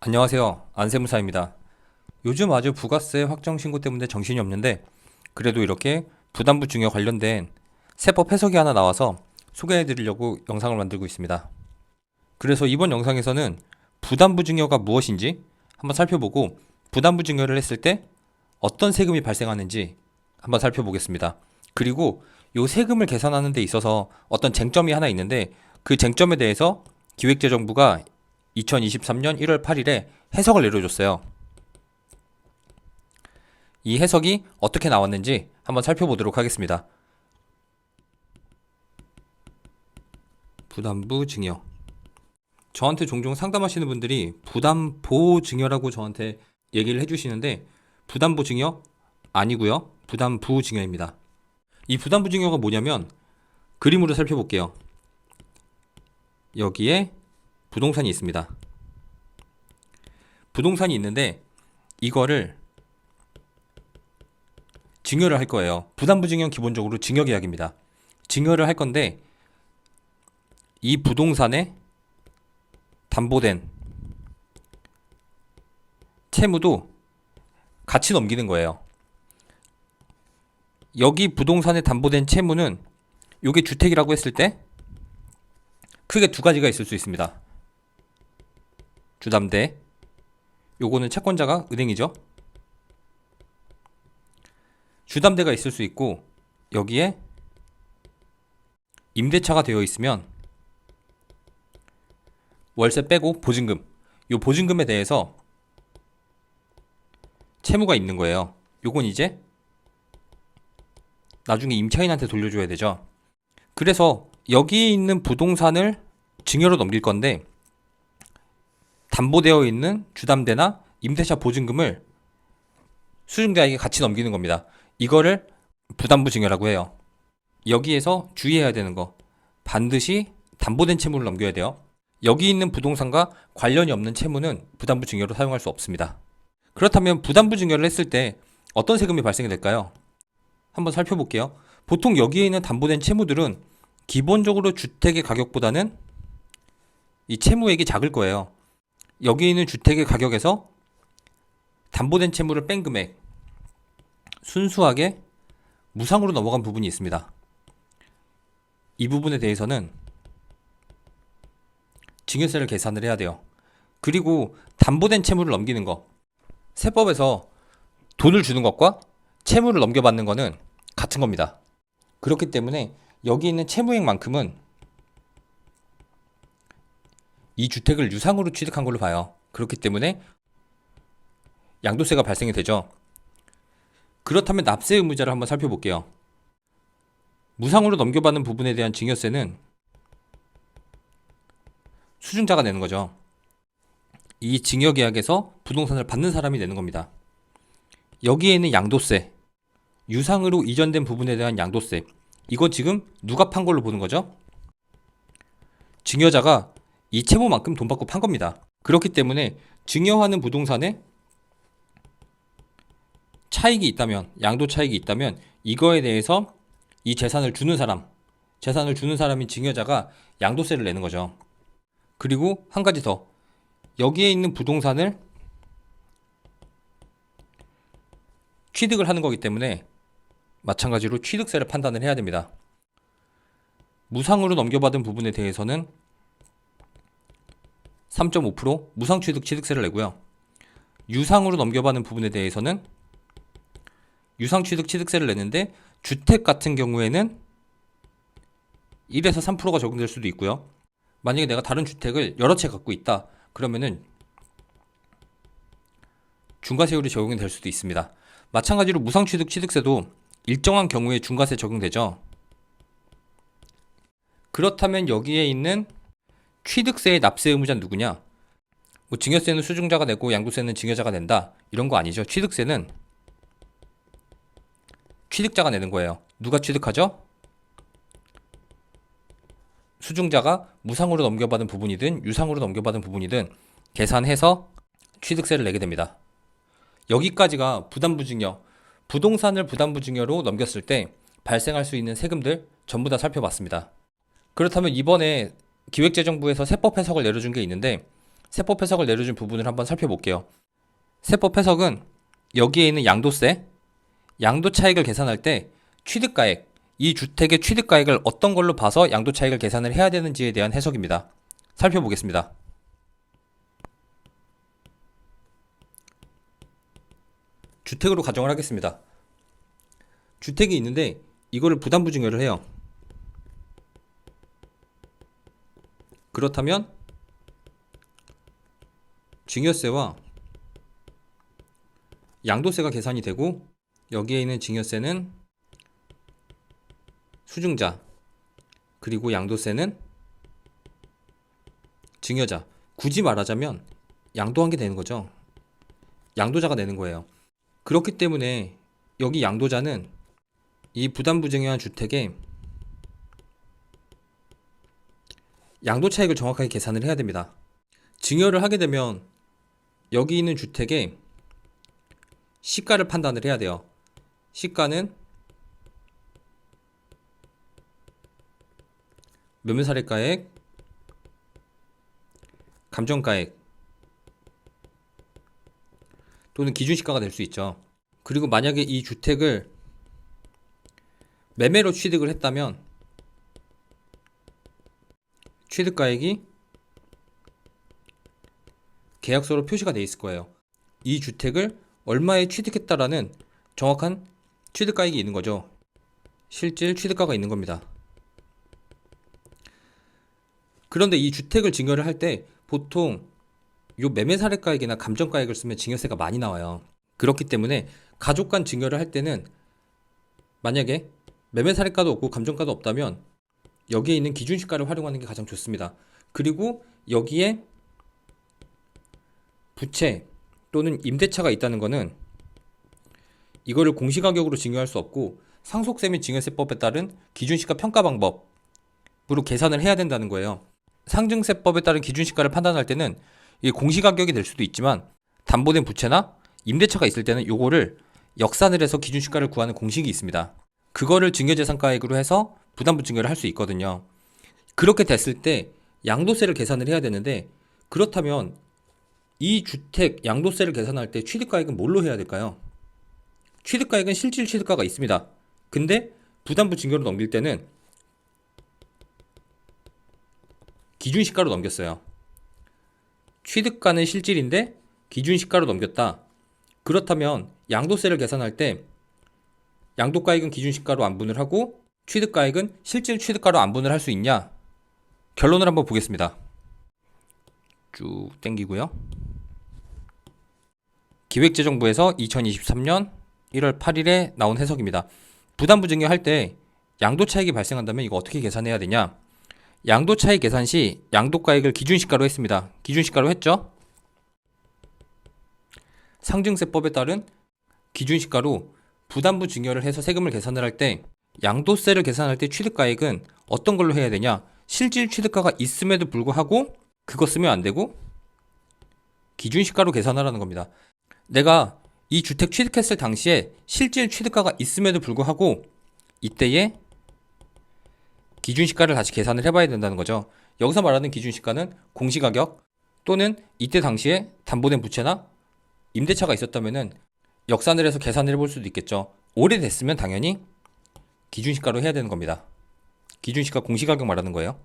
안녕하세요. 안세무사입니다. 요즘 아주 부가세 확정 신고 때문에 정신이 없는데 그래도 이렇게 부담부 증여 관련된 세법 해석이 하나 나와서 소개해 드리려고 영상을 만들고 있습니다. 그래서 이번 영상에서는 부담부 증여가 무엇인지 한번 살펴보고 부담부 증여를 했을 때 어떤 세금이 발생하는지 한번 살펴보겠습니다. 그리고 이 세금을 계산하는 데 있어서 어떤 쟁점이 하나 있는데 그 쟁점에 대해서 기획재정부가 2023년 1월 8일에 해석을 내려줬어요. 이 해석이 어떻게 나왔는지 한번 살펴보도록 하겠습니다. 부담부 증여. 저한테 종종 상담하시는 분들이 부담보 증여라고 저한테 얘기를 해주시는데 부담보 증여 아니고요. 부담부 증여입니다. 이 부담부 증여가 뭐냐면 그림으로 살펴볼게요. 여기에 부동산이 있습니다. 부동산이 있는데 이거를 증여를 할 거예요. 부담부 증여는 기본적으로 증여 계약입니다. 증여를 할 건데 이 부동산에 담보된 채무도 같이 넘기는 거예요. 여기 부동산에 담보된 채무는 이게 주택이라고 했을 때 크게 두 가지가 있을 수 있습니다. 주담대, 요거는 채권자가 은행이죠. 주담대가 있을 수 있고 여기에 임대차가 되어 있으면 월세 빼고 보증금, 요 보증금에 대해서 채무가 있는 거예요. 요건 이제 나중에 임차인한테 돌려줘야 되죠. 그래서 여기 있는 부동산을 증여로 넘길 건데 담보되어 있는 주담대나 임대차 보증금을 수증자에게 같이 넘기는 겁니다. 이거를 부담부 증여라고 해요. 여기에서 주의해야 되는 거, 반드시 담보된 채무를 넘겨야 돼요. 여기 있는 부동산과 관련이 없는 채무는 부담부 증여로 사용할 수 없습니다. 그렇다면 부담부 증여를 했을 때 어떤 세금이 발생이 될까요? 한번 살펴볼게요. 보통 여기에 있는 담보된 채무들은 기본적으로 주택의 가격보다는 이 채무액이 작을 거예요. 여기 있는 주택의 가격에서 담보된 채무를 뺀 금액, 순수하게 무상으로 넘어간 부분이 있습니다. 이 부분에 대해서는 증여세를 계산을 해야 돼요. 그리고 담보된 채무를 넘기는 거, 세법에서 돈을 주는 것과 채무를 넘겨받는 거는 같은 겁니다. 그렇기 때문에 여기 있는 채무액만큼은 이 주택을 유상으로 취득한 걸로 봐요. 그렇기 때문에 양도세가 발생이 되죠. 그렇다면 납세 의무자를 한번 살펴볼게요. 무상으로 넘겨받는 부분에 대한 증여세는 수증자가 내는 거죠. 이 증여계약에서 부동산을 받는 사람이 내는 겁니다. 여기에 있는 양도세, 유상으로 이전된 부분에 대한 양도세, 이거 지금 누가 판 걸로 보는 거죠? 증여자가 이 채무만큼 돈 받고 판 겁니다. 그렇기 때문에 증여하는 부동산에 차익이 있다면, 양도 차익이 있다면 이거에 대해서 이 재산을 주는 사람인 증여자가 양도세를 내는 거죠. 그리고 한 가지 더, 여기에 있는 부동산을 취득을 하는 거기 때문에 마찬가지로 취득세를 판단을 해야 됩니다. 무상으로 넘겨받은 부분에 대해서는 3.5% 무상취득 취득세를 내고요. 유상으로 넘겨받은 부분에 대해서는 유상취득 취득세를 내는데 주택 같은 경우에는 1에서 3%가 적용될 수도 있고요. 만약에 내가 다른 주택을 여러 채 갖고 있다 그러면은 중과세율이 적용이 될 수도 있습니다. 마찬가지로 무상취득 취득세도 일정한 경우에 중과세 적용되죠. 그렇다면 여기에 있는 취득세의 납세 의무자는 누구냐? 뭐 증여세는 수증자가 내고 양도세는 증여자가 낸다 이런 거 아니죠. 취득세는 취득자가 내는 거예요. 누가 취득하죠? 수증자가 무상으로 넘겨받은 부분이든 유상으로 넘겨받은 부분이든 계산해서 취득세를 내게 됩니다. 여기까지가 부담부 증여, 부동산을 부담부 증여로 넘겼을 때 발생할 수 있는 세금들 전부 다 살펴봤습니다. 그렇다면 이번에 기획재정부에서 세법 해석을 내려준 게 있는데 세법 해석을 내려준 부분을 한번 살펴볼게요. 세법 해석은 여기에 있는 양도세, 양도 차익을 계산할 때 취득가액, 이 주택의 취득가액을 어떤 걸로 봐서 양도 차익을 계산을 해야 되는지에 대한 해석입니다. 살펴보겠습니다. 주택으로 가정을 하겠습니다. 주택이 있는데 이거를 부담부 증여를 해요. 그렇다면 증여세와 양도세가 계산이 되고 여기에 있는 증여세는 수증자, 그리고 양도세는 증여자. 굳이 말하자면 양도한 게 되는 거죠. 양도자가 되는 거예요. 그렇기 때문에 여기 양도자는 이 부담부 증여한 주택의 양도 차익을 정확하게 계산을 해야 됩니다. 증여를 하게 되면 여기 있는 주택의 시가를 판단을 해야 돼요. 시가는 매매사례가액, 감정가액 또는 기준시가가 될 수 있죠. 그리고 만약에 이 주택을 매매로 취득을 했다면 취득가액이 계약서로 표시가 되어 있을 거예요. 이 주택을 얼마에 취득했다라는 정확한 취득가액이 있는 거죠. 실질 취득가가 있는 겁니다. 그런데 이 주택을 증여를 할 때 보통 요 매매사례가액이나 감정가액을 쓰면 증여세가 많이 나와요. 그렇기 때문에 가족 간 증여를 할 때는 만약에 매매사례가도 없고 감정가도 없다면 여기에 있는 기준시가를 활용하는 게 가장 좋습니다. 그리고 여기에 부채 또는 임대차가 있다는 것은 이거를 공시가격으로 증여할 수 없고 상속세 및 증여세법에 따른 기준시가 평가 방법으로 계산을 해야 된다는 거예요. 상증세법에 따른 기준시가를 판단할 때는 이게 공시가격이 될 수도 있지만 담보된 부채나 임대차가 있을 때는 요거를 역산을 해서 기준시가를 구하는 공식이 있습니다. 그거를 증여재산가액으로 해서 부담부 증여를 할 수 있거든요. 그렇게 됐을 때 양도세를 계산을 해야 되는데 그렇다면 이 주택 양도세를 계산할 때 취득가액은 뭘로 해야 될까요? 취득가액은 실질 취득가가 있습니다. 근데 부담부 증여로 넘길 때는 기준시가로 넘겼어요. 취득가는 실질인데 기준시가로 넘겼다. 그렇다면 양도세를 계산할 때 양도가액은 기준시가로 안분을 하고 취득가액은 실질 취득가로 안분을 할 수 있냐? 결론을 한번 보겠습니다. 쭉 땡기고요. 기획재정부에서 2023년 1월 8일에 나온 해석입니다. 부담부 증여할 때 양도차익이 발생한다면 이거 어떻게 계산해야 되냐? 양도차익 계산 시 양도가액을 기준시가로 했습니다. 기준시가로 했죠? 상증세법에 따른 기준시가로 부담부 증여를 해서 세금을 계산을 할 때 양도세를 계산할 때 취득가액은 어떤 걸로 해야 되냐? 실질 취득가가 있음에도 불구하고 그거 쓰면 안 되고 기준시가로 계산하라는 겁니다. 내가 이 주택 취득했을 당시에 실질 취득가가 있음에도 불구하고 이때에 기준시가를 다시 계산을 해봐야 된다는 거죠. 여기서 말하는 기준시가는 공시가격 또는 이때 당시에 담보된 부채나 임대차가 있었다면은 역산을 해서 계산을 해볼 수도 있겠죠. 오래됐으면 당연히 기준시가로 해야 되는 겁니다. 기준시가 공시가격 말하는 거예요.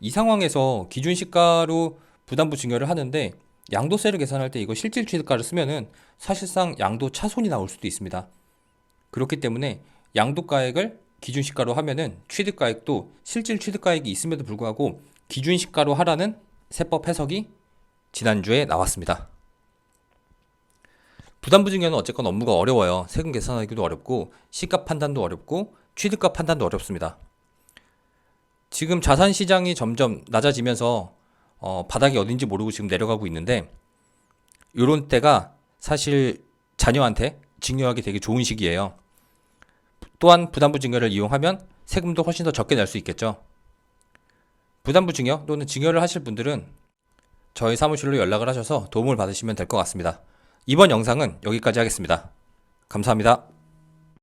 이 상황에서 기준시가로 부담부 증여를 하는데 양도세를 계산할 때 이거 실질 취득가를 쓰면은 사실상 양도 차손이 나올 수도 있습니다. 그렇기 때문에 양도가액을 기준시가로 하면은 취득가액도 실질 취득가액이 있음에도 불구하고 기준시가로 하라는 세법 해석이 지난주에 나왔습니다. 부담부 증여는 어쨌건 업무가 어려워요. 세금 계산하기도 어렵고 시가 판단도 어렵고 취득가 판단도 어렵습니다. 지금 자산 시장이 점점 낮아지면서 바닥이 어딘지 모르고 지금 내려가고 있는데 이런 때가 사실 자녀한테 증여하기 되게 좋은 시기예요. 또한 부담부 증여를 이용하면 세금도 훨씬 더 적게 낼 수 있겠죠. 부담부 증여 또는 증여를 하실 분들은 저희 사무실로 연락을 하셔서 도움을 받으시면 될 것 같습니다. 이번 영상은 여기까지 하겠습니다. 감사합니다.